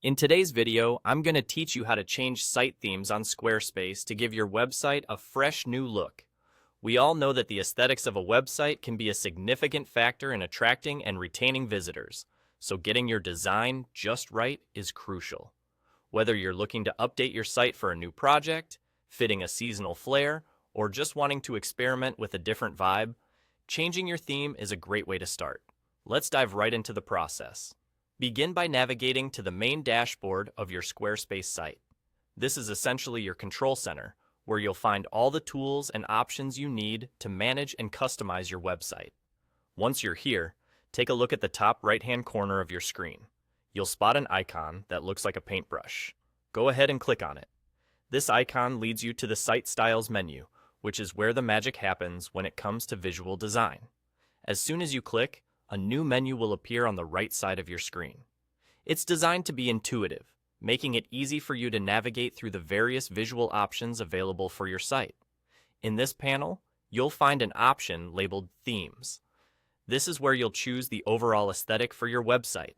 In today's video, I'm going to teach you how to change site themes on Squarespace to give your website a fresh new look. We all know that the aesthetics of a website can be a significant factor in attracting and retaining visitors, so getting your design just right is crucial. Whether you're looking to update your site for a new project, fitting a seasonal flair, or just wanting to experiment with a different vibe, changing your theme is a great way to start. Let's dive right into the process. Begin by navigating to the main dashboard of your Squarespace site. This is essentially your control center, where you'll find all the tools and options you need to manage and customize your website. Once you're here, take a look at the top right-hand corner of your screen. You'll spot an icon that looks like a paintbrush. Go ahead and click on it. This icon leads you to the Site Styles menu, which is where the magic happens when it comes to visual design. As soon as you click, a new menu will appear on the right side of your screen. It's designed to be intuitive, making it easy for you to navigate through the various visual options available for your site. In this panel, you'll find an option labeled Themes. This is where you'll choose the overall aesthetic for your website.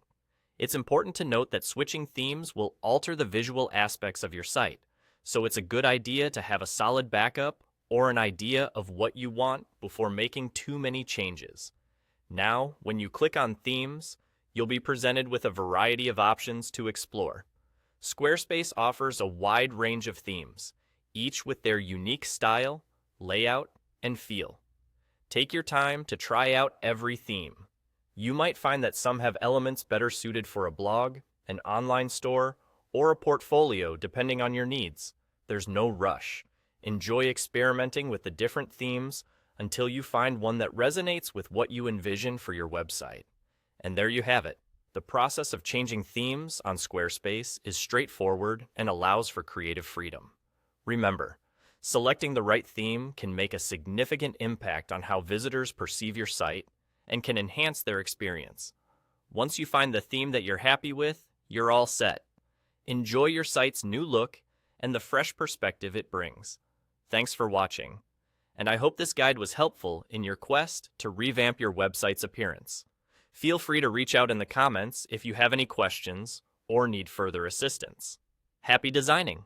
It's important to note that switching themes will alter the visual aspects of your site, so it's a good idea to have a solid backup or an idea of what you want before making too many changes. Now, when you click on Themes, you'll be presented with a variety of options to explore. Squarespace offers a wide range of themes, each with their unique style, layout, and feel. Take your time to try out every theme. You might find that some have elements better suited for a blog, an online store, or a portfolio depending on your needs. There's no rush. Enjoy experimenting with the different themes until you find one that resonates with what you envision for your website. And there you have it. The process of changing themes on Squarespace is straightforward and allows for creative freedom. Remember, selecting the right theme can make a significant impact on how visitors perceive your site and can enhance their experience. Once you find the theme that you're happy with, you're all set. Enjoy your site's new look and the fresh perspective it brings. Thanks for watching, and I hope this guide was helpful in your quest to revamp your website's appearance. Feel free to reach out in the comments if you have any questions or need further assistance. Happy designing!